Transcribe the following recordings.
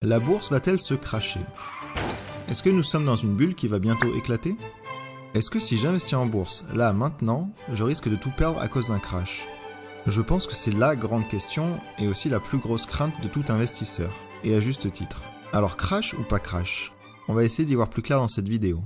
La bourse va-t-elle se crasher? Est-ce que nous sommes dans une bulle qui va bientôt éclater? Est-ce que si j'investis en bourse, là, maintenant, je risque de tout perdre à cause d'un crash? Je pense que c'est la grande question et aussi la plus grosse crainte de tout investisseur, et à juste titre. Alors crash ou pas crash? On va essayer d'y voir plus clair dans cette vidéo.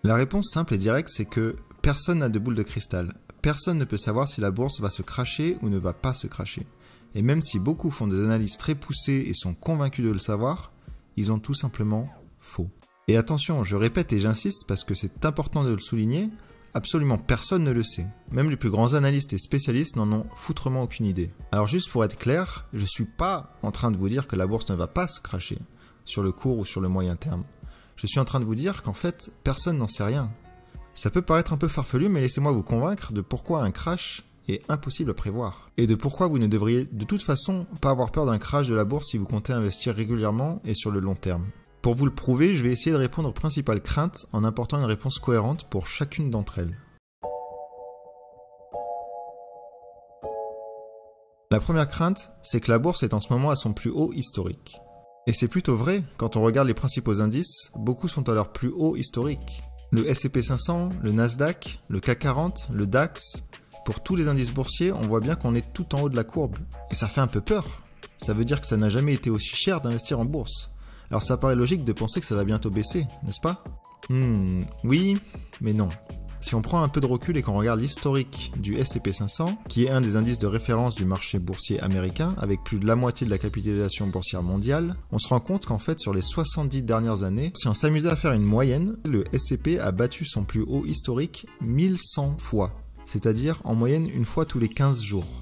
La réponse simple et directe, c'est que personne n'a de boule de cristal. Personne ne peut savoir si la bourse va se crasher ou ne va pas se crasher. Et même si beaucoup font des analyses très poussées et sont convaincus de le savoir, ils ont tout simplement faux. Et attention, je répète et j'insiste parce que c'est important de le souligner, absolument personne ne le sait. Même les plus grands analystes et spécialistes n'en ont foutrement aucune idée. Alors juste pour être clair, je suis pas en train de vous dire que la bourse ne va pas se crasher, sur le court ou sur le moyen terme. Je suis en train de vous dire qu'en fait, personne n'en sait rien. Ça peut paraître un peu farfelu, mais laissez-moi vous convaincre de pourquoi un crash est impossible à prévoir. Et de pourquoi vous ne devriez de toute façon pas avoir peur d'un crash de la bourse si vous comptez investir régulièrement et sur le long terme. Pour vous le prouver, je vais essayer de répondre aux principales craintes en apportant une réponse cohérente pour chacune d'entre elles. La première crainte, c'est que la bourse est en ce moment à son plus haut historique. Et c'est plutôt vrai, quand on regarde les principaux indices, beaucoup sont à leur plus haut historique. Le S&P 500, le Nasdaq, le CAC 40, le DAX, pour tous les indices boursiers, on voit bien qu'on est tout en haut de la courbe. Et ça fait un peu peur. Ça veut dire que ça n'a jamais été aussi cher d'investir en bourse. Alors ça paraît logique de penser que ça va bientôt baisser, n'est-ce pas? Oui, mais non. Si on prend un peu de recul et qu'on regarde l'historique du S&P 500, qui est un des indices de référence du marché boursier américain, avec plus de la moitié de la capitalisation boursière mondiale, on se rend compte qu'en fait, sur les 70 dernières années, si on s'amusait à faire une moyenne, le S&P a battu son plus haut historique 1100 fois, c'est-à-dire en moyenne une fois tous les 15 jours.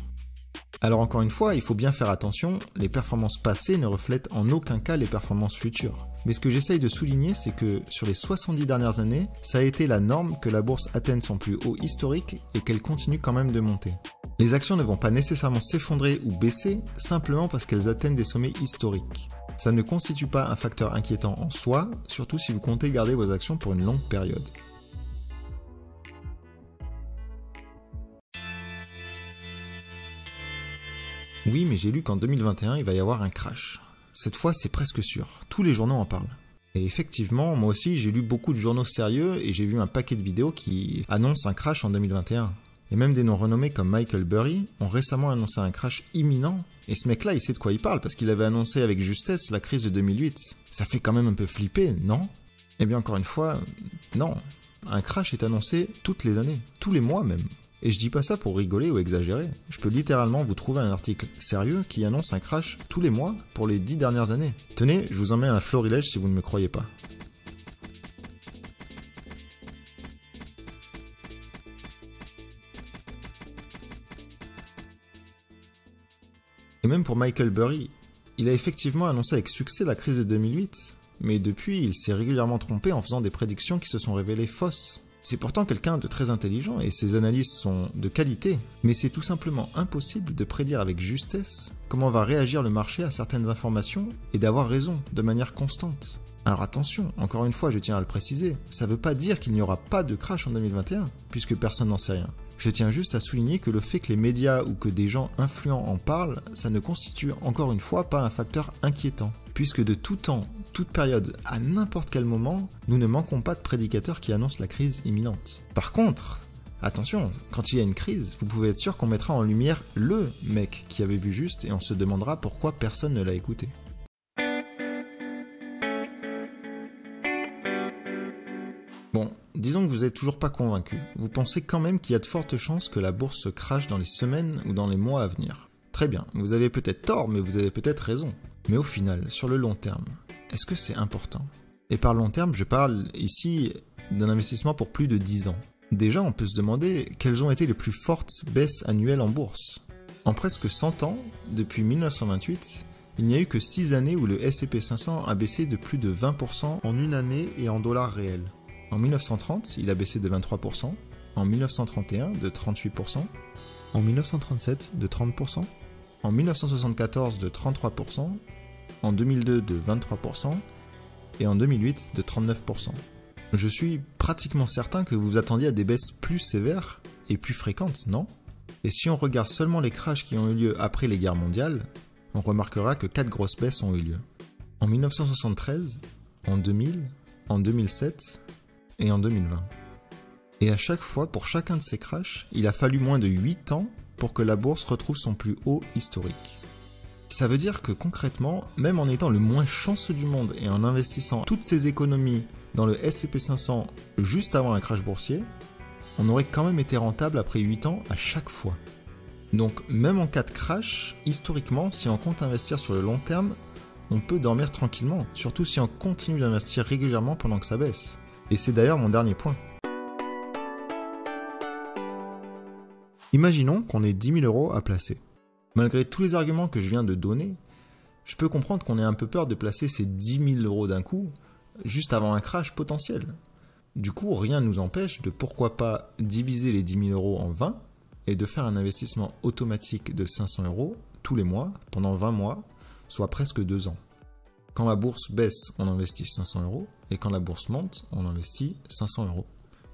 Alors encore une fois, il faut bien faire attention, les performances passées ne reflètent en aucun cas les performances futures. Mais ce que j'essaye de souligner, c'est que sur les 70 dernières années, ça a été la norme que la bourse atteigne son plus haut historique et qu'elle continue quand même de monter. Les actions ne vont pas nécessairement s'effondrer ou baisser, simplement parce qu'elles atteignent des sommets historiques. Ça ne constitue pas un facteur inquiétant en soi, surtout si vous comptez garder vos actions pour une longue période. Oui, mais j'ai lu qu'en 2021, il va y avoir un crash. Cette fois, c'est presque sûr. Tous les journaux en parlent. Et effectivement, moi aussi, j'ai lu beaucoup de journaux sérieux et j'ai vu un paquet de vidéos qui annoncent un crash en 2021. Et même des noms renommés comme Michael Burry ont récemment annoncé un crash imminent. Et ce mec-là, il sait de quoi il parle parce qu'il avait annoncé avec justesse la crise de 2008. Ça fait quand même un peu flipper, non? Eh bien, encore une fois, non. Un crash est annoncé toutes les années, tous les mois même. Et je dis pas ça pour rigoler ou exagérer, je peux littéralement vous trouver un article sérieux qui annonce un crash tous les mois pour les 10 dernières années. Tenez, je vous en mets un florilège si vous ne me croyez pas. Et même pour Michael Burry, il a effectivement annoncé avec succès la crise de 2008, mais depuis il s'est régulièrement trompé en faisant des prédictions qui se sont révélées fausses. C'est pourtant quelqu'un de très intelligent et ses analyses sont de qualité, mais c'est tout simplement impossible de prédire avec justesse comment va réagir le marché à certaines informations et d'avoir raison de manière constante. Alors attention, encore une fois je tiens à le préciser, ça ne veut pas dire qu'il n'y aura pas de crash en 2021, puisque personne n'en sait rien. Je tiens juste à souligner que le fait que les médias ou que des gens influents en parlent, ça ne constitue encore une fois pas un facteur inquiétant, puisque de tout temps, toute période, à n'importe quel moment, nous ne manquons pas de prédicateurs qui annoncent la crise imminente. Par contre, attention, quand il y a une crise, vous pouvez être sûr qu'on mettra en lumière le mec qui avait vu juste et on se demandera pourquoi personne ne l'a écouté. Bon, disons que vous n'êtes toujours pas convaincu. Vous pensez quand même qu'il y a de fortes chances que la bourse se crache dans les semaines ou dans les mois à venir. Très bien, vous avez peut-être tort, mais vous avez peut-être raison. Mais au final, sur le long terme, est-ce que c'est important? Et par long terme, je parle ici d'un investissement pour plus de 10 ans. Déjà, on peut se demander quelles ont été les plus fortes baisses annuelles en bourse. En presque 100 ans, depuis 1928, il n'y a eu que 6 années où le S&P 500 a baissé de plus de 20% en une année et en dollars réels. En 1930, il a baissé de 23%, en 1931 de 38%, en 1937 de 30%, en 1974 de 33%, en 2002 de 23%, et en 2008 de 39%. Je suis pratiquement certain que vous vous attendiez à des baisses plus sévères et plus fréquentes, non? Et si on regarde seulement les crashs qui ont eu lieu après les guerres mondiales, on remarquera que 4 grosses baisses ont eu lieu. En 1973, en 2000, en 2007 et en 2020. Et à chaque fois, pour chacun de ces crashs, il a fallu moins de 8 ans pour que la bourse retrouve son plus haut historique. Ça veut dire que concrètement, même en étant le moins chanceux du monde et en investissant toutes ses économies dans le S&P 500 juste avant un crash boursier, on aurait quand même été rentable après 8 ans à chaque fois. Donc même en cas de crash, historiquement, si on compte investir sur le long terme, on peut dormir tranquillement, surtout si on continue d'investir régulièrement pendant que ça baisse. Et c'est d'ailleurs mon dernier point. Imaginons qu'on ait 10 000 € à placer. Malgré tous les arguments que je viens de donner, je peux comprendre qu'on ait un peu peur de placer ces 10 000 € d'un coup, juste avant un crash potentiel. Du coup, rien ne nous empêche de pourquoi pas diviser les 10 000 € en 20 et de faire un investissement automatique de 500 € tous les mois pendant 20 mois, soit presque 2 ans. Quand la bourse baisse, on investit 500 € et quand la bourse monte, on investit 500 €.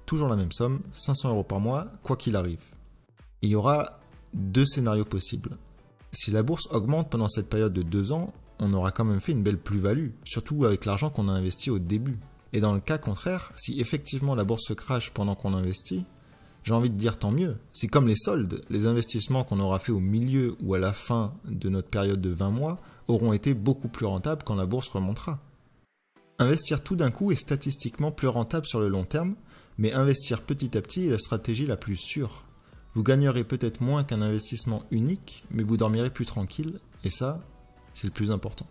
Toujours la même somme, 500 € par mois, quoi qu'il arrive. Il y aura 2 scénarios possibles. Si la bourse augmente pendant cette période de 2 ans, on aura quand même fait une belle plus-value, surtout avec l'argent qu'on a investi au début. Et dans le cas contraire, si effectivement la bourse se crache pendant qu'on investit, j'ai envie de dire tant mieux. C'est comme les soldes, les investissements qu'on aura fait au milieu ou à la fin de notre période de 20 mois auront été beaucoup plus rentables quand la bourse remontera. Investir tout d'un coup est statistiquement plus rentable sur le long terme, mais investir petit à petit est la stratégie la plus sûre. Vous gagnerez peut-être moins qu'un investissement unique, mais vous dormirez plus tranquille, et ça, c'est le plus important.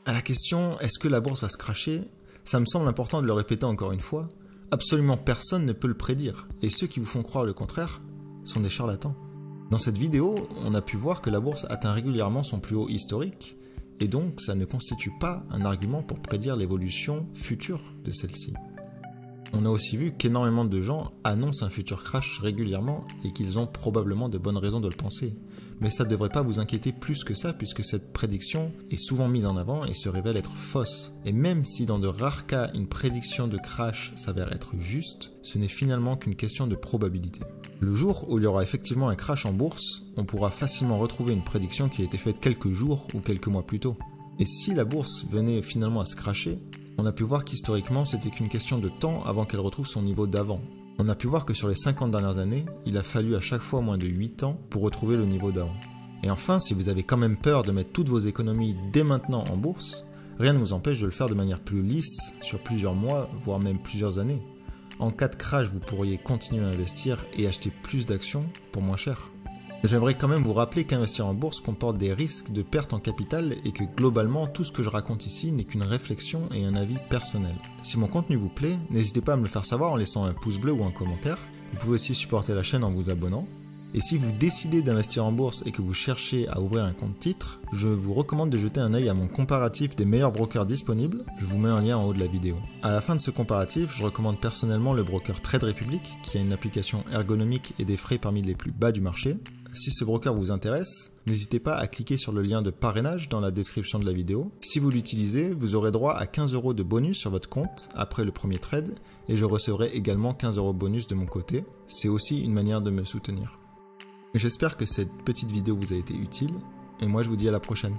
À la question « Est-ce que la bourse va se crasher ?», ça me semble important de le répéter encore une fois, absolument personne ne peut le prédire, et ceux qui vous font croire le contraire sont des charlatans. Dans cette vidéo, on a pu voir que la bourse atteint régulièrement son plus haut historique, et donc ça ne constitue pas un argument pour prédire l'évolution future de celle-ci. On a aussi vu qu'énormément de gens annoncent un futur crash régulièrement et qu'ils ont probablement de bonnes raisons de le penser. Mais ça ne devrait pas vous inquiéter plus que ça puisque cette prédiction est souvent mise en avant et se révèle être fausse. Et même si dans de rares cas une prédiction de crash s'avère être juste, ce n'est finalement qu'une question de probabilité. Le jour où il y aura effectivement un crash en bourse, on pourra facilement retrouver une prédiction qui a été faite quelques jours ou quelques mois plus tôt. Et si la bourse venait finalement à se crasher, on a pu voir qu'historiquement c'était qu'une question de temps avant qu'elle retrouve son niveau d'avant. On a pu voir que sur les 50 dernières années, il a fallu à chaque fois moins de 8 ans pour retrouver le niveau d'avant. Et enfin, si vous avez quand même peur de mettre toutes vos économies dès maintenant en bourse, rien ne vous empêche de le faire de manière plus lisse sur plusieurs mois, voire même plusieurs années. En cas de crash, vous pourriez continuer à investir et acheter plus d'actions pour moins cher. J'aimerais quand même vous rappeler qu'investir en bourse comporte des risques de perte en capital et que globalement tout ce que je raconte ici n'est qu'une réflexion et un avis personnel. Si mon contenu vous plaît, n'hésitez pas à me le faire savoir en laissant un pouce bleu ou un commentaire. Vous pouvez aussi supporter la chaîne en vous abonnant. Et si vous décidez d'investir en bourse et que vous cherchez à ouvrir un compte titre, je vous recommande de jeter un œil à mon comparatif des meilleurs brokers disponibles. Je vous mets un lien en haut de la vidéo. À la fin de ce comparatif, je recommande personnellement le broker Trade Republic qui a une application ergonomique et des frais parmi les plus bas du marché. Si ce broker vous intéresse, n'hésitez pas à cliquer sur le lien de parrainage dans la description de la vidéo. Si vous l'utilisez, vous aurez droit à 15 € de bonus sur votre compte après le premier trade et je recevrai également 15 € bonus de mon côté. C'est aussi une manière de me soutenir. J'espère que cette petite vidéo vous a été utile et moi je vous dis à la prochaine.